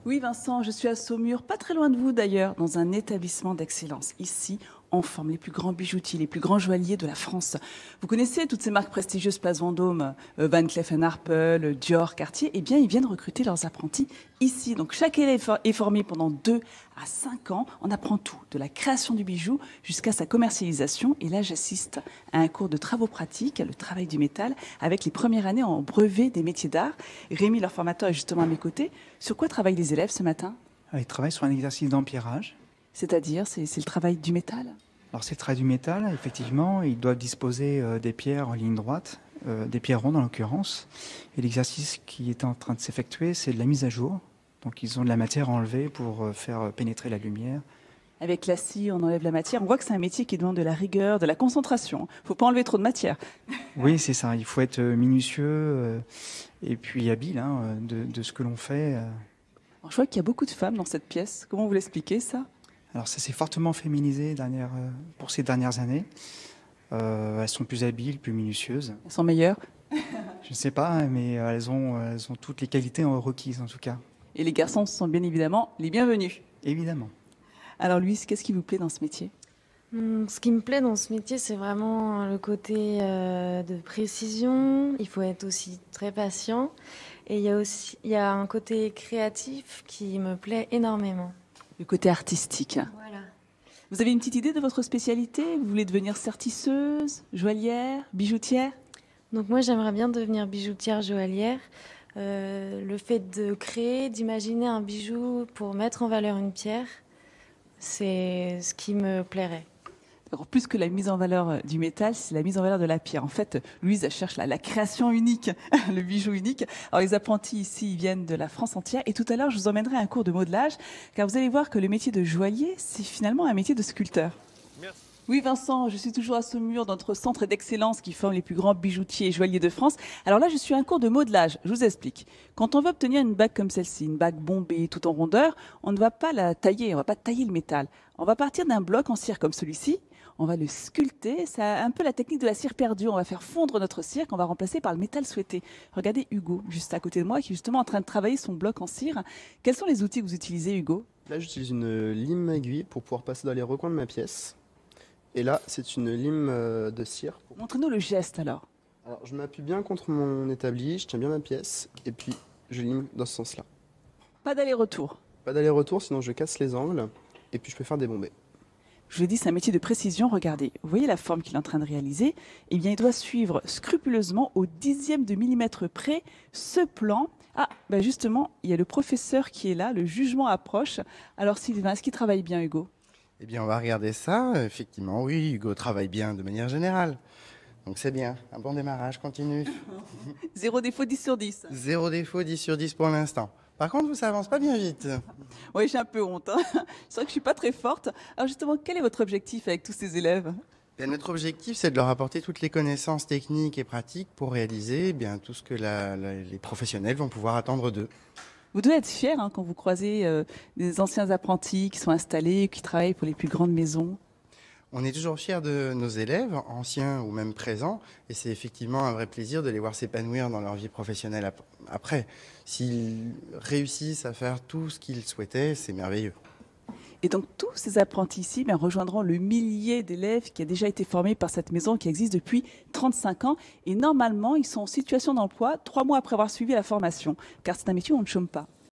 Oui, Vincent, je suis à Saumur, pas très loin de vous d'ailleurs, dans un établissement d'excellence. Ici, on forme les plus grands bijoutiers, les plus grands joailliers de la France. Vous connaissez toutes ces marques prestigieuses Place Vendôme, Van Cleef Arpels, Dior, Cartier. Eh bien, ils viennent recruter leurs apprentis ici. Donc, chaque élève est formé pendant 2 à 5 ans. On apprend tout, de la création du bijou jusqu'à sa commercialisation. Et là, j'assiste à un cours de travaux pratiques, le travail du métal, avec les premières années en brevet des métiers d'art. Rémi, leur formateur, est justement à mes côtés. Sur quoi travaillent les élèves ce matin? Ils travaillent sur un exercice d'empierrage. C'est-à-dire, c'est le travail du métal? Alors c'est le travail du métal, effectivement, ils doivent disposer des pierres en ligne droite, des pierres rondes en l'occurrence. Et l'exercice qui est en train de s'effectuer, c'est de la mise à jour. Donc ils ont de la matière à enlever pour faire pénétrer la lumière. Avec la scie, on enlève la matière. On voit que c'est un métier qui demande de la rigueur, de la concentration. Il ne faut pas enlever trop de matière. Oui, c'est ça, il faut être minutieux et puis habile de ce que l'on fait. Alors, je vois qu'il y a beaucoup de femmes dans cette pièce. Comment vous l'expliquez, ça? Alors ça s'est fortement féminisé pour ces dernières années. Elles sont plus habiles, plus minutieuses. Elles sont meilleures? Je ne sais pas, mais elles ont toutes les qualités requises en tout cas. Et les garçons sont bien évidemment les bienvenus. Évidemment. Alors Louise, qu'est-ce qui vous plaît dans ce métier? Ce qui me plaît dans ce métier, c'est vraiment le côté de précision. Il faut être aussi très patient. Et il y a un côté créatif qui me plaît énormément. Le côté artistique. Voilà. Vous avez une petite idée de votre spécialité? Vous voulez devenir sertisseuse, joaillière, bijoutière? Donc moi, j'aimerais bien devenir bijoutière joaillière. Le fait de créer, d'imaginer un bijou pour mettre en valeur une pierre, c'est ce qui me plairait. Alors, plus que la mise en valeur du métal, c'est la mise en valeur de la pierre. En fait, Louise elle cherche la création unique, le bijou unique. Alors, les apprentis ici, ils viennent de la France entière. Et tout à l'heure, je vous emmènerai à un cours de modelage, car vous allez voir que le métier de joaillier, c'est finalement un métier de sculpteur. Merci. Oui, Vincent, je suis toujours à Saumur, dans notre centre d'excellence qui forme les plus grands bijoutiers et joailliers de France. Alors là, je suis à un cours de modelage. Je vous explique. Quand on veut obtenir une bague comme celle-ci, une bague bombée, tout en rondeur, on ne va pas la tailler, on ne va pas tailler le métal. On va partir d'un bloc en cire comme celui-ci. On va le sculpter. C'est un peu la technique de la cire perdue. On va faire fondre notre cire qu'on va remplacer par le métal souhaité. Regardez Hugo, juste à côté de moi, qui est justement en train de travailler son bloc en cire. Quels sont les outils que vous utilisez, Hugo? Là, j'utilise une lime aiguille pour pouvoir passer dans les recoins de ma pièce. Et là, c'est une lime de cire. Montrez-nous le geste alors. Alors, je m'appuie bien contre mon établi, je tiens bien ma pièce, et puis je lime dans ce sens-là. Pas d'aller-retour. Pas d'aller-retour, sinon je casse les angles, et puis je peux faire des bombées. Je vous ai dit, c'est un métier de précision. Regardez, vous voyez la forme qu'il est en train de réaliser? Eh bien, il doit suivre scrupuleusement au dixième de millimètre près ce plan. Ah, ben justement, il y a le professeur qui est là, le jugement approche. Alors Sylvain, est-ce qu'il travaille bien, Hugo? Eh bien, on va regarder ça. Effectivement, oui, Hugo travaille bien de manière générale. Donc c'est bien, un bon démarrage, continue. 0 défaut, 10 sur 10. 0 défaut, 10 sur 10 pour l'instant. Par contre, ça avance pas bien vite. Oui, j'ai un peu honte. C'est vrai que je suis pas très forte. Alors justement, quel est votre objectif avec tous ces élèves? Bien, notre objectif, c'est de leur apporter toutes les connaissances techniques et pratiques pour réaliser bien, tout ce que les professionnels vont pouvoir attendre d'eux. Vous devez être fiers quand vous croisez des anciens apprentis qui sont installés, qui travaillent pour les plus grandes maisons. On est toujours fiers de nos élèves, anciens ou même présents, et c'est effectivement un vrai plaisir de les voir s'épanouir dans leur vie professionnelle après. S'ils réussissent à faire tout ce qu'ils souhaitaient, c'est merveilleux. Et donc tous ces apprentis ici rejoindront le millier d'élèves qui a déjà été formé par cette maison qui existe depuis 35 ans. Et normalement, ils sont en situation d'emploi 3 mois après avoir suivi la formation, car c'est un métier où on ne chôme pas.